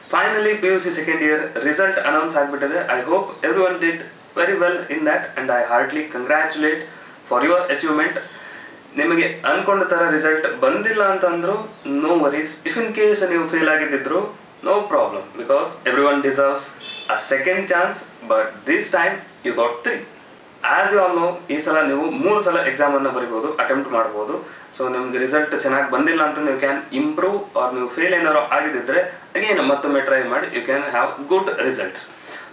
Finally, PUC second year result announced ಆಗ್ಬಿಟ್ಟಿದೆ. I hope everyone did very well in that and I heartily congratulate for your achievement. ನಿಮಗೆ ಅನ್ಕೊಂಡ ಥರ result ಬಂದಿಲ್ಲ ಅಂತಂದ್ರು no worries. If in case ನೀವು fail ಆಗಿದ್ದಿದ್ರು no problem, because every one deserves a second chance, but this time you got 3. As you all know, ಈ ಸಲ ನೀವು 3 ಸಲ ಎಕ್ಸಾಮನ್ನು ಬರಿಬೋದು, ಅಟೆಂಪ್ಟ್ ಮಾಡ್ಬೋದು. ಸೊ ನಿಮ್ಗೆ ರಿಸಲ್ಟ್ ಚೆನ್ನಾಗಿ ಬಂದಿಲ್ಲ ಅಂತ ನೀವು ಕ್ಯಾನ್ ಇಂಪ್ರೂವ್, ಆರ್ ನೀವು ಫೇಲ್ ಏನಾರು ಆಗಿದ್ದಿದ್ರೆ ಅಗೇನ್ ಮತ್ತೊಮ್ಮೆ ಟ್ರೈ ಮಾಡಿ, you can have good results.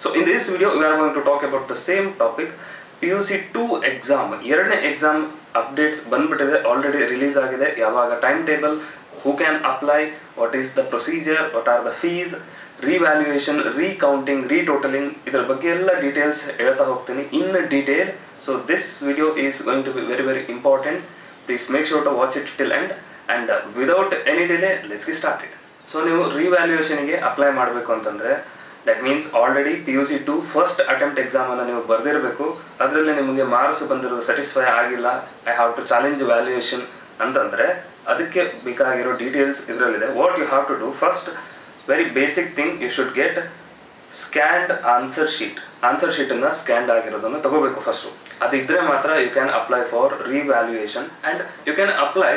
So in this video we are going to talk about the same topic. PUC 2 exam, 2ನೇ ಎಕ್ಸಾಮ್ ಅಪ್ಡೇಟ್ಸ್ ಬಂದ್ಬಿಟ್ಟಿದೆ, ಆಲ್ರೆಡಿ ರಿಲೀಸ್ ಆಗಿದೆ. ಯಾವಾಗ time table, who can apply, what is the procedure, what are the fees, revaluation, recounting, retotaling, ಇದರ ಬಗ್ಗೆ ಎಲ್ಲ details ಹೇಳ್ತಾ ಹೋಗ್ತೀನಿ in detail. So this video is going to be very very important. Please make sure to watch it till end and without any delay let's get started. So ನೀವು ರಿವ್ಯಾಲ್ಯೂಯೇಷನ್ಗೆ apply ಮಾಡಬೇಕು ಅಂತಂದರೆ that means already PUC 2 first attempt ಎಕ್ಸಾಮನ್ನು ನೀವು ಬರೆದಿರಬೇಕು. ಅದರಲ್ಲಿ ನಿಮಗೆ marks ಬಂದಿರೋದು ಸ್ಯಾಟಿಸ್ಫೈ ಆಗಿಲ್ಲ, I have to challenge valuation ಅಂತಂದರೆ ಅದಕ್ಕೆ ಬೇಕಾಗಿರೋ ಡೀಟೇಲ್ಸ್ ಇದರಲ್ಲಿದೆ. What you have to do, first very basic thing, you should get scanned answer sheet. Answer ಶೀಟನ್ನು ಸ್ಕ್ಯಾನ್ಡ್ ಆಗಿರೋದನ್ನು ತಗೋಬೇಕು ಫಸ್ಟು. ಅದಿದ್ದರೆ ಮಾತ್ರ you can apply for revaluation and you can apply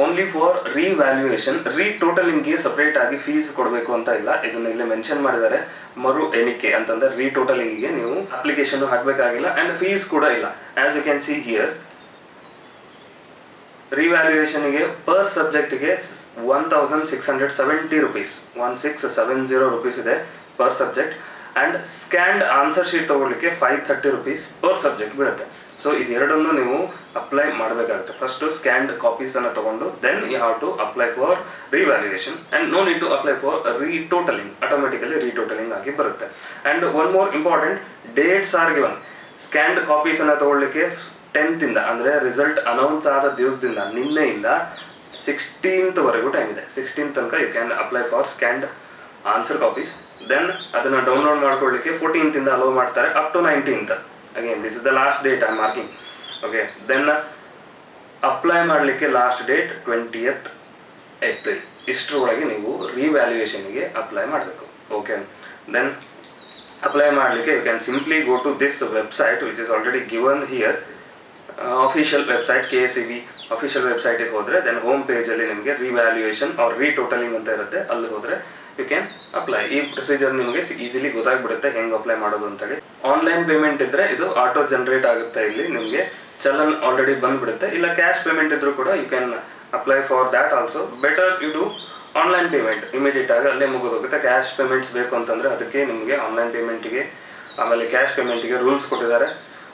only for revaluation. ರೀಟೋಟಲಿಂಗ್ಗೆ separate ಆಗಿ fees ಕೊಡಬೇಕು ಅಂತ ಇಲ್ಲ, ಇದನ್ನ ಇಲ್ಲಿ ಮೆನ್ಷನ್ ಮಾಡಿದ್ದಾರೆ. ಮರು ಎಣಿಕೆ ಅಂತಂದರೆ ರೀಟೋಟಲಿಂಗಿಗೆ ನೀವು ಅಪ್ಲಿಕೇಶನ್ ಹಾಕಬೇಕಾಗಿಲ್ಲ ಆ್ಯಂಡ್ ಫೀಸ್ ಕೂಡ ಇಲ್ಲ. As you can see here, ರಿವ್ಯಾಲ್ಯೂಯೇಷನ್ಗೆ ಪರ್ ಸಬ್ಜೆಕ್ಟ್ಗೆ 1670 rupees, 1670 rupees ಇದೆ per subject. And scanned answer sheet ತೊಗೊಳ್ಳಿಕ್ಕೆ 530 rupees ಪರ್ ಸಬ್ಜೆಕ್ಟ್ ಬೀಳುತ್ತೆ. ಸೊ ಇದೆರಡನ್ನು ನೀವು ಅಪ್ಲೈ ಮಾಡಬೇಕಾಗುತ್ತೆ. ಫಸ್ಟು ಸ್ಕ್ಯಾನ್ಡ್ ಕಾಪೀಸನ್ನು ತೊಗೊಂಡು then you have to apply for revaluation and no need to apply for retotaling. Automatically retotaling ಆಗಿ ಬರುತ್ತೆ. And one more important, dates are given. Scanned ಕಾಪೀಸನ್ನು ತೊಗೊಳ್ಳಿಕ್ಕೆ 10th ಇಂದ, ಅಂದರೆ ರಿಸಲ್ಟ್ ಅನೌನ್ಸ್ ಆದ ದಿವಸದಿಂದ, ನಿನ್ನೆಯಿಂದ 16th ವರೆಗೂ ಟೈಮ್ ಇದೆ. 16th ತನಕ you can apply for scanned answer copies. Then ಅದನ್ನು ಡೌನ್ಲೋಡ್ ಮಾಡ್ಕೊಳ್ಳಿಕ್ಕೆ 14th ಇಂದ ಅಲೋ ಮಾಡ್ತಾರೆ up to 19th. Again this is the last date I am marking. Okay, then apply ಮಾಡಲಿಕ್ಕೆ ಲಾಸ್ಟ್ ಡೇಟ್ 20th April. ಇಷ್ಟರೊಳಗೆ ನೀವು ರಿವ್ಯಾಲ್ಯೂಯೇಷನ್ಗೆ apply ಮಾಡಬೇಕು. Okay, then apply ಮಾಡಲಿಕ್ಕೆ you can simply go to this website which is already given here. Official website, KSEB official ವೆಬ್ಸೈಟಿಗೆ ಹೋದರೆ then home ಪೇಜಲ್ಲಿ ನಿಮಗೆ revaluation R retotalling ಅಂತ ಇರುತ್ತೆ, ಅಲ್ಲಿ ಹೋದರೆ ಯು ಕ್ಯಾನ್ ಅಪ್ಲೈ. ಈ ಪ್ರೊಸೀಜರ್ ನಿಮಗೆ ಈಸಿಲಿ ಗೊತ್ತಾಗ್ಬಿಡುತ್ತೆ ಹೆಂಗೆ ಅಪ್ಲೈ ಮಾಡೋದು ಅಂತೇಳಿ. ಆನ್ಲೈನ್ ಪೇಮೆಂಟ್ ಇದ್ದರೆ ಇದು ಆಟೋ ಜನರೇಟ್ ಆಗುತ್ತೆ, ಇಲ್ಲಿ ನಿಮಗೆ ಚಲನ್ ಆಲ್ರೆಡಿ ಬಂದುಬಿಡುತ್ತೆ. ಇಲ್ಲ ಕ್ಯಾಶ್ ಪೇಮೆಂಟ್ ಇದ್ದರೂ ಕೂಡ you can apply for that also. Better you do online payment, immediate ಆಗಿ ಅಲ್ಲೇ ಮುಗಿದೋಗುತ್ತೆ. ಕ್ಯಾಶ್ ಪೇಮೆಂಟ್ಸ್ ಬೇಕು ಅಂತಂದರೆ ಅದಕ್ಕೆ ನಿಮಗೆ ಆನ್ಲೈನ್ ಪೇಮೆಂಟಿಗೆ ಆಮೇಲೆ ಕ್ಯಾಶ್ ಪೇಮೆಂಟಿಗೆ ರೂಲ್ಸ್ ಕೊಟ್ಟಿದ್ದಾರೆ.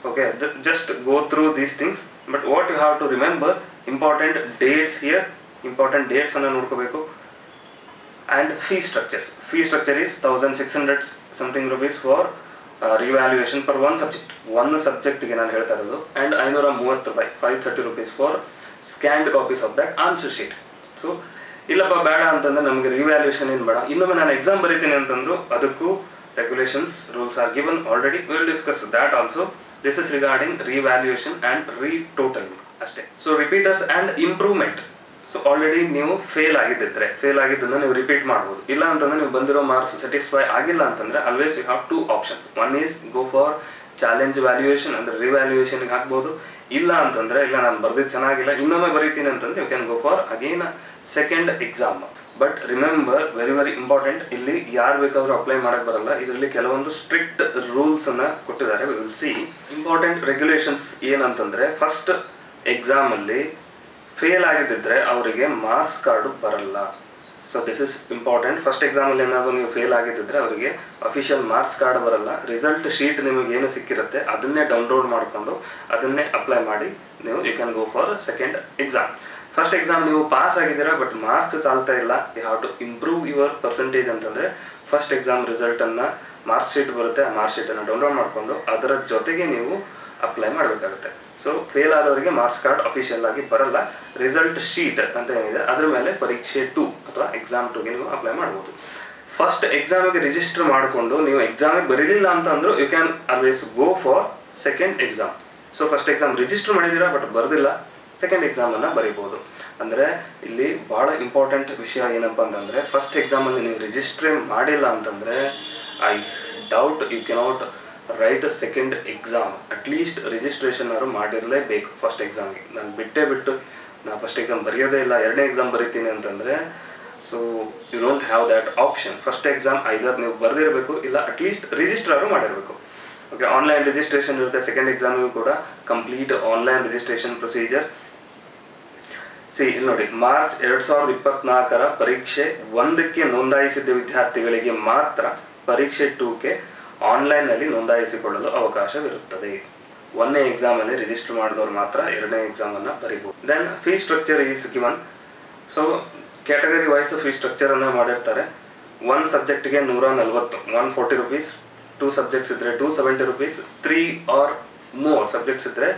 Okay, just go through these things. But what you have to remember, important dates here, important ಡೇಟ್ಸನ್ನು ನೋಡ್ಕೋಬೇಕು. And fee structures. Fee structure is 1600 something rupees for revaluation per one subject. ಒಂದು ಸಬ್ಜೆಕ್ಟಿಗೆ ನಾನು ಹೇಳ್ತಾ ಇರೋದು. And 530 ರೂಪಾಯಿ, 530 rupees for scanned copies of that answer sheet. So ಇಲ್ಲಪ್ಪ ಬೇಡ ಅಂತಂದರೆ ನಮಗೆ ರಿವ್ಯಾಲ್ಯೂಯೇಷನ್ ಏನು ಬೇಡ, ಇನ್ನೊಮ್ಮೆ ನಾನು ಎಕ್ಸಾಮ್ ಬರೀತೀನಿ ಅಂತಂದ್ರು ಅದಕ್ಕೂ regulations, rules are given already. Will discuss that also. This is regarding revaluation and retotaling ಅಷ್ಟೇ. So repeaters and improvement. So already ನೀವು ಫೇಲ್ ಆಗಿದ್ದಿದ್ರೆ ಫೇಲ್ ಆಗಿದ್ದನ್ನು ನೀವು ರಿಪೀಟ್ ಮಾಡ್ಬೋದು. ಇಲ್ಲ ಅಂತಂದರೆ ನೀವು ಬಂದಿರೋ ಮಾರ್ಕ್ಸ್ ಸ್ಯಾಟಿಸ್ಫೈ ಆಗಿಲ್ಲ ಅಂತಂದರೆ always you have 2 options. One is go for challenge valuation, ಅಂದರೆ ರಿವ್ಯಾಲ್ಯೂಯೇಷನ್ಗೆ ಹಾಕ್ಬೋದು. ಇಲ್ಲ ಅಂತಂದರೆ ಇಲ್ಲ ನಾನು ಬರೆದಿದ್ದು ಚೆನ್ನಾಗಿಲ್ಲ ಇನ್ನೊಮ್ಮೆ ಬರೀತೀನಿ ಅಂತಂದರೆ you can go for again second exam. But remember, very very important, ಇಲ್ಲಿ ಯಾರು ಬೇಕಾದರೂ ಅಪ್ಲೈ ಮಾಡೋಕ್ಕೆ ಬರಲ್ಲ. ಇದರಲ್ಲಿ ಕೆಲವೊಂದು ಸ್ಟ್ರಿಕ್ಟ್ ರೂಲ್ಸನ್ನು ಕೊಟ್ಟಿದ್ದಾರೆ. ವಿಲ್ ಸಿ ಇಂಪಾರ್ಟೆಂಟ್ ರೆಗ್ಯುಲೇಷನ್ಸ್ ಏನಂತಂದರೆ, ಫಸ್ಟ್ ಎಕ್ಸಾಮಲ್ಲಿ ಫೇಲ್ ಆಗಿದ್ದಿದ್ರೆ ಅವರಿಗೆ ಮಾರ್ಕ್ಸ್ ಕಾರ್ಡು ಬರಲ್ಲ. So this is important. First ಎಕ್ಸಾಮಲ್ಲಿ ಏನಾದರೂ ನೀವು ಫೇಲ್ ಆಗಿದ್ದಿದ್ರೆ ಅವರಿಗೆ ಅಫಿಷಿಯಲ್ ಮಾರ್ಕ್ಸ್ ಕಾರ್ಡ್ ಬರಲ್ಲ. ರಿಸಲ್ಟ್ ಶೀಟ್ ನಿಮಗೆ ಏನು ಸಿಕ್ಕಿರುತ್ತೆ ಅದನ್ನೇ ಡೌನ್ಲೋಡ್ ಮಾಡಿಕೊಂಡು ಅದನ್ನೇ ಅಪ್ಲೈ ಮಾಡಿ ನೀವು you can go for second exam. First exam ನೀವು ಪಾಸ್ ಆಗಿದ್ದೀರಾ ಬಟ್ ಮಾರ್ಕ್ಸ್ ಸಾಲ್ತಾ ಇಲ್ಲ, you have to improve your percentage ಅಂತಂದರೆ ಫಸ್ಟ್ ಎಕ್ಸಾಮ್ ರಿಸಲ್ಟನ್ನು, ಮಾರ್ಕ್ಸ್ ಶೀಟ್ ಬರುತ್ತೆ, ಆ ಮಾರ್ಕ್ಸ್ ಶೀಟನ್ನು ಡೌನ್ಲೋಡ್ ಮಾಡಿಕೊಂಡು ಅದರ ಜೊತೆಗೆ ನೀವು ಅಪ್ಲೈ ಮಾಡಬೇಕಾಗುತ್ತೆ. ಸೊ ಫೇಲ್ ಆದವರಿಗೆ ಮಾರ್ಕ್ಸ್ ಕಾರ್ಡ್ ಅಫಿಷಿಯಲ್ ಆಗಿ ಬರಲ್ಲ. ರಿಸಲ್ಟ್ ಶೀಟ್ ಅಂತ ಏನಿದೆ ಅದ್ರ ಮೇಲೆ ಪರೀಕ್ಷೆ 2 ಅಥವಾ ಎಕ್ಸಾಮ್ 2ಗೆ ನೀವು ಅಪ್ಲೈ ಮಾಡ್ಬೋದು. ಫಸ್ಟ್ ಎಕ್ಸಾಮಿಗೆ ರಿಜಿಸ್ಟರ್ ಮಾಡಿಕೊಂಡು ನೀವು ಎಕ್ಸಾಮಿಗೆ ಬರೀಲಿಲ್ಲ ಅಂತ ಅಂದರೂ you can always go for second exam. So first exam register ಮಾಡಿದ್ದೀರಾ ಬಟ್ ಬರೆದಿಲ್ಲ, ಸೆಕೆಂಡ್ ಎಕ್ಸಾಮನ್ನು ಬರೀಬೋದು. ಅಂದರೆ ಇಲ್ಲಿ ಭಾಳ ಇಂಪಾರ್ಟೆಂಟ್ ವಿಷಯ ಏನಪ್ಪ ಅಂತಂದರೆ, ಫಸ್ಟ್ ಎಕ್ಸಾಮಲ್ಲಿ ನೀವು ರಿಜಿಸ್ಟ್ರೇ ಮಾಡಿಲ್ಲ ಅಂತಂದರೆ I doubt you cannot write second exam. At least registration ಅವರು ಮಾಡಿರಲೇಬೇಕು ಫಸ್ಟ್ ಎಕ್ಸಾಮ್ಗೆ. ನಾನು ಬಿಟ್ಟು ನಾನು ಫಸ್ಟ್ ಎಕ್ಸಾಮ್ ಬರೆಯೋದೇ ಇಲ್ಲ, ಎರಡನೇ ಎಕ್ಸಾಮ್ ಬರೀತೀನಿ ಅಂತಂದರೆ so you don't have that option. First exam either ನೀವು ಬರೆದಿರಬೇಕು, ಇಲ್ಲ ಅಟ್ಲೀಸ್ಟ್ ರಿಜಿಸ್ಟ್ರಾರು ಮಾಡಿರಬೇಕು. ಓಕೆ, ಆನ್ಲೈನ್ ರಿಜಿಸ್ಟ್ರೇಷನ್ ಇರುತ್ತೆ. ಸೆಕೆಂಡ್ ಎಕ್ಸಾಮಿಗೂ ಕೂಡ ಕಂಪ್ಲೀಟ್ ಆನ್ಲೈನ್ ರಿಜಿಸ್ಟ್ರೇಷನ್ ಪ್ರೊಸೀಜರ್. ಇಲ್ಲಿ ನೋಡಿ, ಮಾರ್ಚ್ 2024 ಪರೀಕ್ಷೆ 1ಕ್ಕೆ ನೋಂದಾಯಿಸಿದ ವಿದ್ಯಾರ್ಥಿಗಳಿಗೆ ಮಾತ್ರ ಪರೀಕ್ಷೆ 2ಕ್ಕೆ ಆನ್ಲೈನ್ನಲ್ಲಿ ನೋಂದಾಯಿಸಿಕೊಳ್ಳಲು ಅವಕಾಶವಿರುತ್ತದೆ. 1ನೇ ಎಕ್ಸಾಮಲ್ಲಿ ರಿಜಿಸ್ಟರ್ ಮಾಡಿದವರು ಮಾತ್ರ 2ನೇ ಎಕ್ಸಾಮನ್ನು ಬರೀಬೋದು. Then fee structure is given. So category wise fee ಸ್ಟ್ರಕ್ಚರನ್ನು ಮಾಡಿರ್ತಾರೆ. 1 ಸಬ್ಜೆಕ್ಟ್ಗೆ 140, 140 ರುಪೀಸ್. 2 ಸಬ್ಜೆಕ್ಟ್ಸ್ ಇದ್ದರೆ 270 ರುಪೀಸ್. 3 ಆರ್ ಮೋರ್ ಸಬ್ಜೆಕ್ಟ್ಸ್ ಇದ್ದರೆ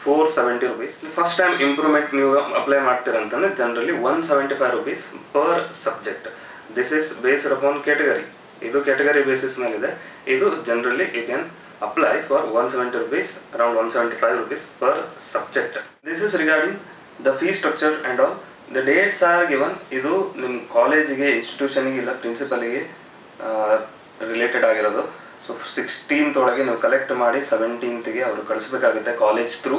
470 ರುಪೀಸ್. ಫಸ್ಟ್ ಟೈಮ್ ಇಂಪ್ರೂವ್ಮೆಂಟ್ ನೀವು ಅಪ್ಲೈ ಮಾಡ್ತೀರಂತಂದರೆ generally 175 rupees per subject. This is based upon category. ಇದು ಕ್ಯಾಟಗರಿ ಬೇಸಿಸ್ ಮೇಲಿದೆ. ಇದು generally you can apply for 170 rupees, around 175 rupees per subject. This is regarding the fee structure and all. The dates are given. ಇದು ನಿಮ್ಮ ಕಾಲೇಜಿಗೆ, ಇನ್ಸ್ಟಿಟ್ಯೂಷನಿಗೆ ಇಲ್ಲ ಪ್ರಿನ್ಸಿಪಲಿಗೆ related ಆಗಿರೋದು. So 16th ಒಳಗೆ ನೀವು ಕಲೆಕ್ಟ್ ಮಾಡಿ 17th ಅವರು ಕಳಿಸ್ಬೇಕಾಗುತ್ತೆ college through.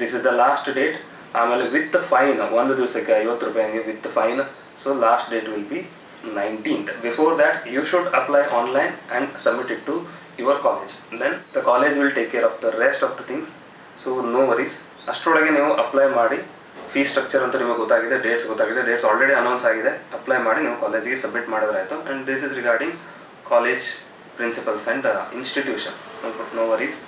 This is the last date. ಆಮೇಲೆ ವಿತ್ ಫೈನ್, ಒಂದು ದಿವಸಕ್ಕೆ 50 ರೂಪಾಯಿ ಹಂಗೆ with fine. So last date will be 19th. Before that you should apply online and submit it to your college. Then the college will take care of the rest of the things. So no worries. ಅಷ್ಟರೊಳಗೆ ನೀವು apply ಮಾಡಿ. Fee structure ಅಂತ ನಿಮಗೆ ಗೊತ್ತಾಗಿದೆ, dates ಗೊತ್ತಾಗಿದೆ, dates already announce ಆಗಿದೆ. Apply ಮಾಡಿ ನೀವು ಕಾಲೇಜಿಗೆ ಸಬ್ಮಿಟ್ ಮಾಡಿದ್ರೆ ಆಯಿತು. And this is regarding college principals and institution. No worries.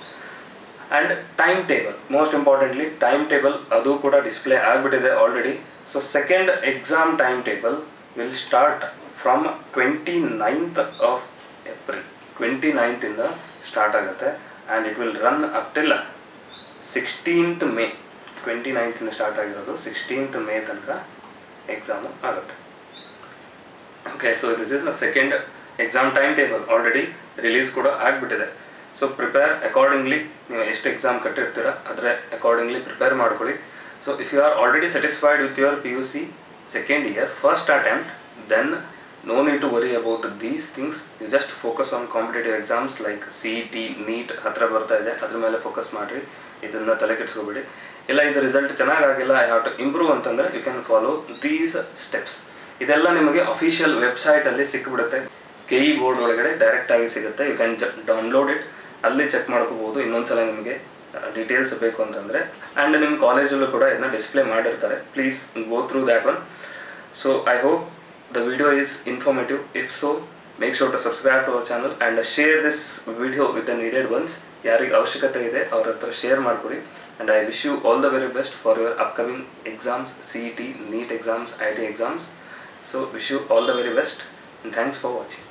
And time table, most importantly time table ಅದು ಕೂಡ ಡಿಸ್ಪ್ಲೇ ಆಗಿಬಿಟ್ಟಿದೆ already. So second exam time table will start from 29th of April. 29th ಇಂದ start ಆಗುತ್ತೆ and it will run up till 16th May. 29th ಇಂದ start ಆಗಿರೋದು 16th May ತನಕ exam ಆಗುತ್ತೆ. Okay, so this is second exam time table already release ಕೂಡ ಆಗಿಬಿಟ್ಟಿದೆ. So prepare accordingly. ನೀವು ಎಷ್ಟು ಎಕ್ಸಾಮ್ ಕಟ್ಟಿರ್ತೀರ ಅದರ ಅಕಾರ್ಡಿಂಗ್ಲಿ ಪ್ರಿಪೇರ್ ಮಾಡ್ಕೊಳ್ಳಿ. So if you are already satisfied with your PUC second year first attempt, then no need to worry about these things. You just focus on competitive exams like CET, NEET ಹತ್ರ ಬರ್ತಾ ಇದೆ, ಅದ್ರ ಮೇಲೆ focus ಮಾಡಿರಿ. ಇದನ್ನು ತಲೆ ಕೆಡಿಸ್ಕೋಬೇಡಿ. ಇಲ್ಲ ಇದು ರಿಸಲ್ಟ್ ಚೆನ್ನಾಗಾಗಿಲ್ಲ, ಐ ಹ್ಯಾವ್ ಟು ಇಂಪ್ರೂವ್ ಅಂತಂದರೆ you can follow these steps. ಇದೆಲ್ಲ ನಿಮಗೆ ಅಫಿಷಿಯಲ್ ವೆಬ್ಸೈಟಲ್ಲಿ ಸಿಕ್ಬಿಡುತ್ತೆ. KE ಬೋರ್ಡ್ ಒಳಗಡೆ ಡೈರೆಕ್ಟಾಗಿ ಸಿಗುತ್ತೆ. ಯು ಕ್ಯಾನ್ ಡೌನ್ಲೋಡ್ ಇಟ್, ಅಲ್ಲಿ ಚೆಕ್ ಮಾಡ್ಕೋಬೋದು. ಇನ್ನೊಂದ್ಸಲ ನಿಮಗೆ ಡೀಟೇಲ್ಸ್ ಬೇಕು ಅಂತಂದರೆ. ಆ್ಯಂಡ್ ನಿಮ್ಮ ಕಾಲೇಜಲ್ಲೂ ಕೂಡ ಇದನ್ನ ಡಿಸ್ಪ್ಲೇ ಮಾಡಿರ್ತಾರೆ. Please go through that one. So I hope the video is informative. If so, make sure to subscribe to our channel and share this video with the needed ones. ಯಾರಿಗೆ ಅವಶ್ಯಕತೆ ಇದೆ ಅವ್ರ ಹತ್ರ share ಮಾಡಿಕೊಡಿ. And I wish you all the very best for your upcoming exams, CET, NEET exams, IT exams. So wish you all the very best and thanks for watching.